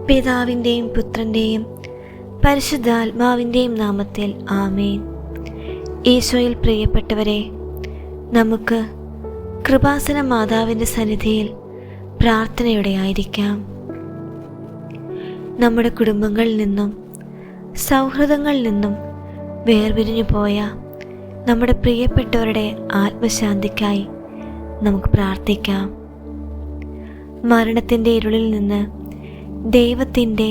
പിതാവിൻ്റെയും പുത്രൻ്റെയും പരിശുദ്ധാത്മാവിൻ്റെയും നാമത്തിൽ ആമേൻ. ഈശോയിൽ പ്രിയപ്പെട്ടവരെ, നമുക്ക് കൃപാസന മാതാവിൻ്റെ സന്നിധിയിൽ പ്രാർത്ഥനയോടെ ആയിരിക്കാം. നമ്മുടെ കുടുംബങ്ങളിൽ നിന്നും സൗഹൃദങ്ങളിൽ നിന്നും വേർപിരിഞ്ഞു പോയ നമ്മുടെ പ്രിയപ്പെട്ടവരുടെ ആത്മശാന്തിക്കായി നമുക്ക് പ്രാർത്ഥിക്കാം. മരണത്തിൻ്റെ ഇരുളിൽ നിന്ന് ദൈവത്തിൻ്റെ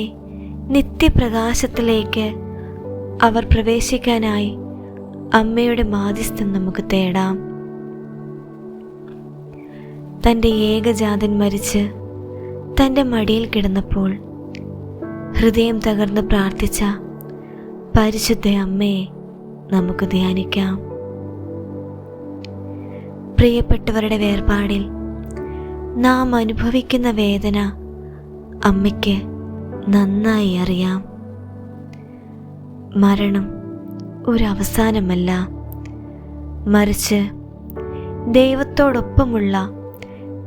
നിത്യപ്രകാശത്തിലേക്ക് അവർ പ്രവേശിക്കാനായി അമ്മയുടെ മാധ്യസ്ഥം നമുക്ക് തേടാം. തൻ്റെ ഏകജാതൻ മരിച്ച് തൻ്റെ മടിയിൽ കിടന്നപ്പോൾ ഹൃദയം തകർന്ന് പ്രാർത്ഥിച്ച പരിശുദ്ധ അമ്മയെ നമുക്ക് ധ്യാനിക്കാം. പ്രിയപ്പെട്ടവരുടെ വേർപാടിൽ നാം അനുഭവിക്കുന്ന വേദന അമ്മയ്ക്ക് നന്നായി അറിയാം. മരണം ഒരു അവസാനമല്ല, മറിച്ച് ദൈവത്തോടൊപ്പമുള്ള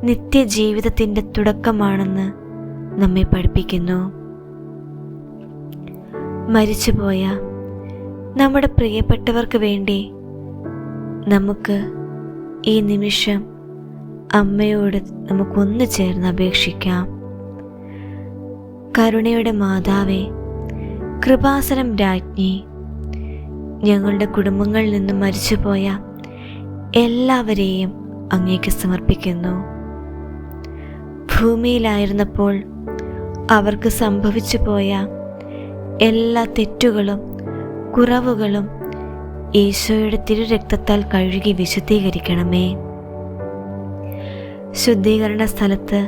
നിത്യജീവിതത്തിൻ്റെ തുടക്കമാണെന്ന് നമ്മെ പഠിപ്പിക്കുന്നു. മരിച്ചുപോയ നമ്മുടെ പ്രിയപ്പെട്ടവർക്ക് വേണ്ടി നമുക്ക് ഈ നിമിഷം അമ്മയോട് നമുക്കൊന്നു ചേർന്ന് അപേക്ഷിക്കാം. കരുണയുടെ മാതാവേ, കൃപാസനം രാജ്ഞി, ഞങ്ങളുടെ കുടുംബങ്ങളിൽ നിന്നും മരിച്ചുപോയ എല്ലാവരെയും അങ്ങേക്ക് സമർപ്പിക്കുന്നു. ഭൂമിയിലായിരുന്നപ്പോൾ അവർക്ക് സംഭവിച്ചു പോയ എല്ലാ തെറ്റുകളും കുറവുകളും ഈശോയുടെ തിരുരക്തത്താൽ കഴുകി വിശുദ്ധീകരിക്കണമേ. ശുദ്ധീകരണ സ്ഥലത്ത്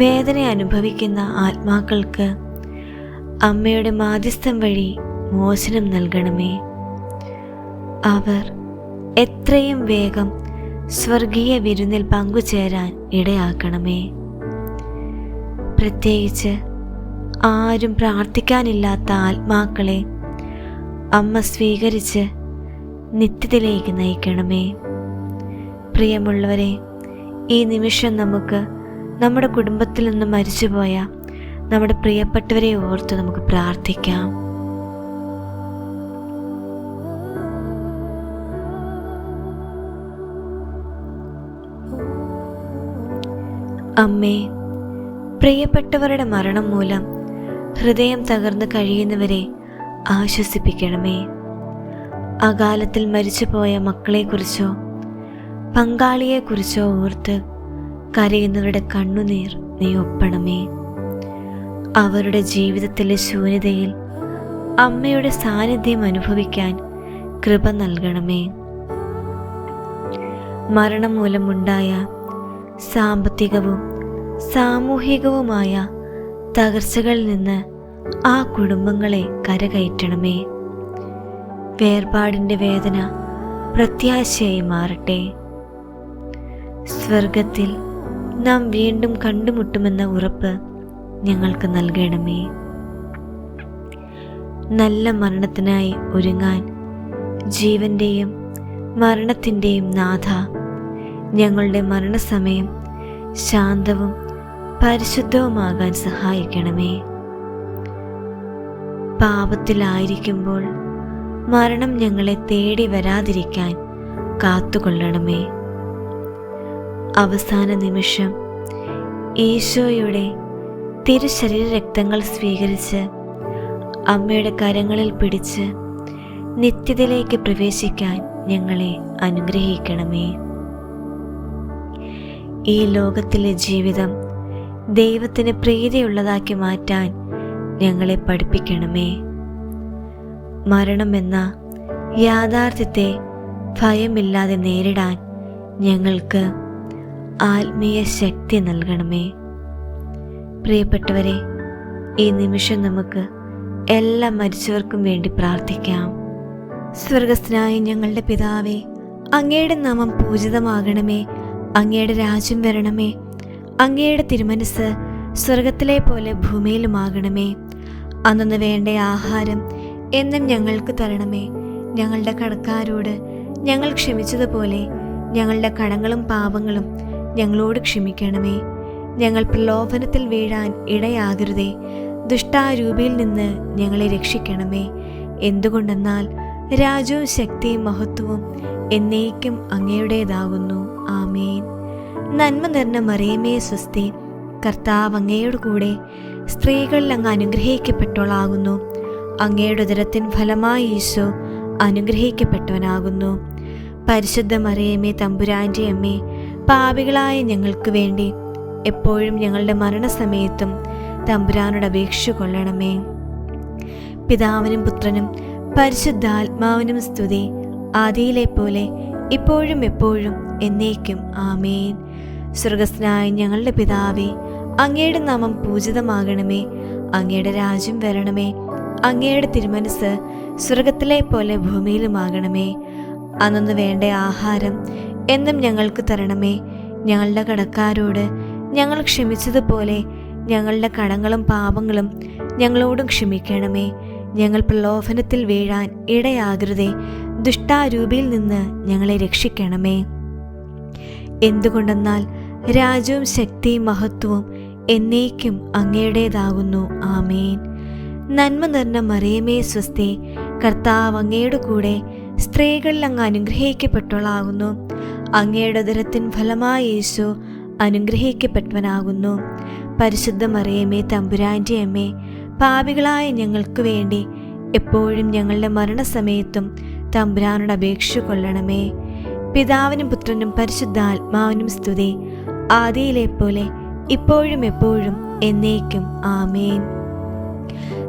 വേദന അനുഭവിക്കുന്ന ആത്മാക്കൾക്ക് അമ്മയുടെ മാധ്യസ്ഥം വഴി മോചനം നൽകണമേ. അവർ എത്രയും വേഗം സ്വർഗീയ വിരുന്നിൽ പങ്കുചേരാൻ ഇടയാക്കണമേ. പ്രത്യേകിച്ച് ആരും പ്രാർത്ഥിക്കാനില്ലാത്ത ആത്മാക്കളെ അമ്മ സ്വീകരിച്ച് നിത്യത്തിലേക്ക് നയിക്കണമേ. പ്രിയമുള്ളവരെ, ഈ നിമിഷം നമുക്ക് നമ്മുടെ കുടുംബത്തിൽ നിന്ന് മരിച്ചുപോയ നമ്മുടെ പ്രിയപ്പെട്ടവരെ ഓർത്ത് നമുക്ക് പ്രാർത്ഥിക്കാം. അമ്മേ, പ്രിയപ്പെട്ടവരുടെ മരണം മൂലം ഹൃദയം തകർന്ന് കഴിയുന്നവരെ ആശ്വസിപ്പിക്കണമേ. അകാലത്തിൽ മരിച്ചുപോയ മക്കളെക്കുറിച്ചോ പങ്കാളിയെക്കുറിച്ചോ ഓർത്ത് കരയുന്നവരുടെ കണ്ണുനീർ നീ ഒപ്പണമേ. അവരുടെ ജീവിതത്തിലെ ശൂന്യതയിൽ അമ്മയുടെ സാന്നിധ്യം അനുഭവിക്കാൻ കൃപ നൽകണമേ. മരണം മൂലമുണ്ടായ സാമ്പത്തികവും സാമൂഹികവുമായ തകർച്ചകളിൽ നിന്ന് ആ കുടുംബങ്ങളെ കരകയറ്റണമേ. വേർപാടിൻ്റെ വേദന പ്രത്യാശയായി മാറട്ടെ. സ്വർഗത്തിൽ നാം വീണ്ടും കണ്ടുമുട്ടുമെന്ന ഉറപ്പ് ഞങ്ങൾക്ക് നൽകണമേ. നല്ല മരണത്തിനായി ഒരുങ്ങാൻ ജീവന്റെയും മരണത്തിൻ്റെയും നാഥ, ഞങ്ങളുടെ മരണസമയം ശാന്തവും പരിശുദ്ധവുമാകാൻ സഹായിക്കണമേ. പാപത്തിലായിരിക്കുമ്പോൾ മരണം ഞങ്ങളെ തേടി വരാതിരിക്കാൻ കാത്തുകൊള്ളണമേ. അവസാന നിമിഷം ഈശോയുടെ തിരുശരീര രക്തങ്ങൾ സ്വീകരിച്ച് അമ്മയുടെ കരങ്ങളിൽ പിടിച്ച് നിത്യതയിലേക്ക് പ്രവേശിക്കാൻ ഞങ്ങളെ അനുഗ്രഹിക്കണമേ. ഈ ലോകത്തിലെ ജീവിതം ദൈവത്തിന് പ്രീതിയുള്ളതാക്കി മാറ്റാൻ ഞങ്ങളെ പഠിപ്പിക്കണമേ. മരണമെന്ന യാഥാർത്ഥ്യത്തെ ഭയമില്ലാതെ നേരിടാൻ ഞങ്ങൾക്ക് ആത്മീയ ശക്തി നൽകണമേ. പ്രിയപ്പെട്ടവരെ, ഈ നിമിഷം നമുക്ക് എല്ലാ മരിച്ചവർക്കും വേണ്ടി പ്രാർത്ഥിക്കാം. സ്വർഗസ്ഥനായ ഞങ്ങളുടെ പിതാവേ, അങ്ങയുടെ നാമം പൂജിതമാകണമേ. അങ്ങയുടെ രാജ്യം വരണമേ. അങ്ങയുടെ തിരുമനസ് സ്വർഗത്തിലെ പോലെ ഭൂമിയിലുമാകണമേ. അന്നു വേണ്ട ആഹാരം എന്നും ഞങ്ങൾക്ക് തരണമേ. ഞങ്ങളുടെ കടക്കാരോട് ഞങ്ങൾ ക്ഷമിച്ചതുപോലെ ഞങ്ങളുടെ കടങ്ങളും പാപങ്ങളും ഞങ്ങളോട് ക്ഷമിക്കണമേ. ഞങ്ങൾ പ്രലോഭനത്തിൽ വീഴാൻ ഇടയാകരുതേ, ദുഷ്ടാരൂപിയിൽ നിന്ന് ഞങ്ങളെ രക്ഷിക്കണമേ. എന്തുകൊണ്ടെന്നാൽ രാജ്യവും ശക്തിയും മഹത്വവും എന്നേക്കും അങ്ങയുടേതാകുന്നു. ആമേൻ. നന്മ നിറഞ്ഞ മറിയമേ സ്വസ്തി, കർത്താവ് അങ്ങയോട് കൂടെ സ്ത്രീകളിൽ അങ്ങ് അനുഗ്രഹിക്കപ്പെട്ടവളാകുന്നു. അങ്ങയുടെ ഉദരത്തിൻ ഫലമായി ഈശോ അനുഗ്രഹിക്കപ്പെട്ടവനാകുന്നു. പരിശുദ്ധ മറിയമേ തമ്പുരാൻ്റെ അമ്മേ, പാപികളായ ഞങ്ങൾക്ക് വേണ്ടി എപ്പോഴും ഞങ്ങളുടെ മരണസമയത്തും തമ്പുരാനോട് അപേക്ഷ കൊള്ളണമേ. പിതാവിനും പുത്രനും പരിശുദ്ധാത്മാവിനും സ്തുതി, ആദിയിലെ പോലെ ഇപ്പോഴും എപ്പോഴും എന്നേക്കും. ആമേൻ. സ്വർഗസ്ഥനായ ഞങ്ങളുടെ പിതാവേ, അങ്ങയുടെ നാമം പൂജിതമാകണമേ. അങ്ങയുടെ രാജ്യം വരണമേ. അങ്ങയുടെ തിരുമനസ് സ്വർഗത്തിലെ പോലെ ഭൂമിയിലുമാകണമേ. അന്നു വേണ്ട ആഹാരം എന്നും ഞങ്ങൾക്ക് തരണമേ. ഞങ്ങളുടെ കടക്കാരോട് ഞങ്ങൾ ക്ഷമിച്ചതുപോലെ ഞങ്ങളുടെ കടങ്ങളും പാപങ്ങളും ഞങ്ങളോടും ക്ഷമിക്കണമേ. ഞങ്ങൾ പ്രലോഭനത്തിൽ വീഴാൻ ഇടയാകരുതേ. ദുഷ്ടാരൂപിയിൽ നിന്ന് ഞങ്ങളെ രക്ഷിക്കണമേ. എന്തുകൊണ്ടെന്നാൽ രാജ്യവും ശക്തിയും മഹത്വവും എന്നേക്കും അങ്ങയുടേതാകുന്നു. ആമേൻ. നന്മ നിറഞ്ഞ മറിയമേ സ്വസ്തി, കർത്താവ് അങ്ങയുടെ കൂടെ സ്ത്രീകളിൽ അങ്ങ് അനുഗ്രഹിക്കപ്പെട്ടവളാകുന്നു. അങ്ങയുടെ ഉദരത്തിൻ ഫലമായി യേശു അനുഗ്രഹിക്കപ്പെട്ടവനാകുന്നു. പരിശുദ്ധ മറിയമേ തമ്പുരാൻ്റെ അമ്മേ, പാപികളായ ഞങ്ങൾക്ക് വേണ്ടി എപ്പോഴും ഞങ്ങളുടെ മരണസമയത്തും തമ്പുരാനോട് അപേക്ഷ കൊള്ളണമേ. പിതാവിനും പുത്രനും പരിശുദ്ധാത്മാവിനും സ്തുതി, ആദിയിലെ പോലെ ഇപ്പോഴും എപ്പോഴും എന്നേക്കും. ആമേൻ.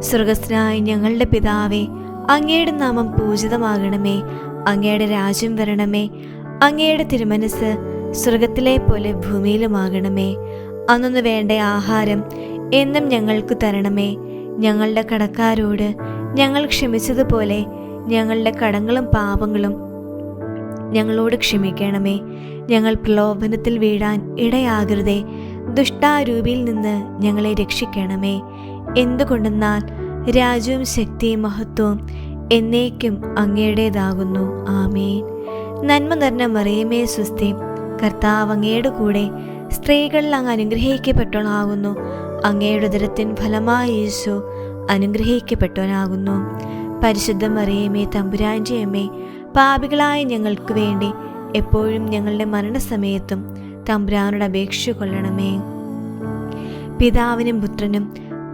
സ്വർഗസ്ഥനായ ഞങ്ങളുടെ പിതാവേ, അങ്ങയുടെ നാമം പൂജിതമാകണമേ. അങ്ങയുടെ രാജ്യം വരണമേ. അങ്ങയുടെ തിരുമനസ് സ്വർഗത്തിലെ പോലെ ഭൂമിയിലുമാകണമേ. അന്നു വേണ്ട ആഹാരം എന്നും ഞങ്ങൾക്ക് തരണമേ. ഞങ്ങളുടെ കടക്കാരോട് ഞങ്ങൾ ക്ഷമിച്ചതുപോലെ ഞങ്ങളുടെ കടങ്ങളും പാപങ്ങളും ഞങ്ങളോട് ക്ഷമിക്കണമേ. ഞങ്ങൾ പ്രലോഭനത്തിൽ വീഴാൻ ഇടയാകരുതേ. ദുഷ്ടാരൂപിയിൽ നിന്ന് ഞങ്ങളെ രക്ഷിക്കണമേ. എന്തുകൊണ്ടെന്നാൽ രാജ്യവും ശക്തിയും മഹത്വവും എന്നേക്കും അങ്ങയുടേതാകുന്നു. ആമേൻ. നന്മ നിറഞ്ഞ മറിയമേ സ്വസ്തി, കർത്താവ് അങ്ങയുടെ കൂടെ സ്ത്രീകളിൽ അങ്ങ് അനുഗ്രഹിക്കപ്പെട്ടവളാകുന്നു. അങ്ങയുടെ ഉദരത്തിൻ ഫലമായി യേശു അനുഗ്രഹിക്കപ്പെട്ടവനാകുന്നു. പരിശുദ്ധ മറിയമേ തമ്പുരാൻ്റെ അമ്മേ, പാപികളായ ഞങ്ങൾക്ക് വേണ്ടി എപ്പോഴും ഞങ്ങളുടെ മരണസമയത്തും തമ്പുരാനോട് അപേക്ഷ കൊള്ളണമേ. പിതാവിനും പുത്രനും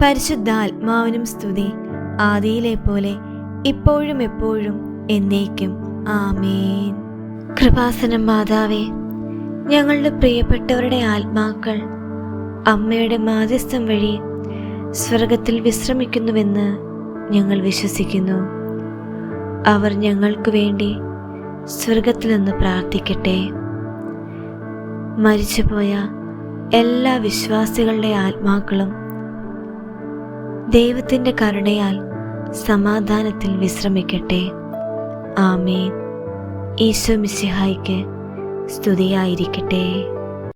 പരിശുദ്ധാത്മാവിനും സ്തുതി, ആദിയിലെ പോലെ ഇപ്പോഴും എപ്പോഴും എന്നേക്കും. ആമേൻ. കൃപാസനം മാതാവേ, ഞങ്ങളുടെ പ്രിയപ്പെട്ടവരുടെ ആത്മാക്കൾ അമ്മയുടെ മാധ്യസ്ഥം വഴി സ്വർഗത്തിൽ വിശ്രമിക്കുന്നുവെന്ന് ഞങ്ങൾ വിശ്വസിക്കുന്നു. അവർ ഞങ്ങൾക്ക് വേണ്ടി സ്വർഗത്തിൽ നിന്ന് പ്രാർത്ഥിക്കട്ടെ. മരിച്ചുപോയ എല്ലാ വിശ്വാസികളുടെ ആത്മാക്കളും ദൈവത്തിൻ്റെ കരുണയാൽ സമാധാനത്തിൽ വിശ്രമിക്കട്ടെ. ആമേൻ. ഈശോ മിശിഹായ്ക്ക് സ്തുതിയായിരിക്കട്ടെ.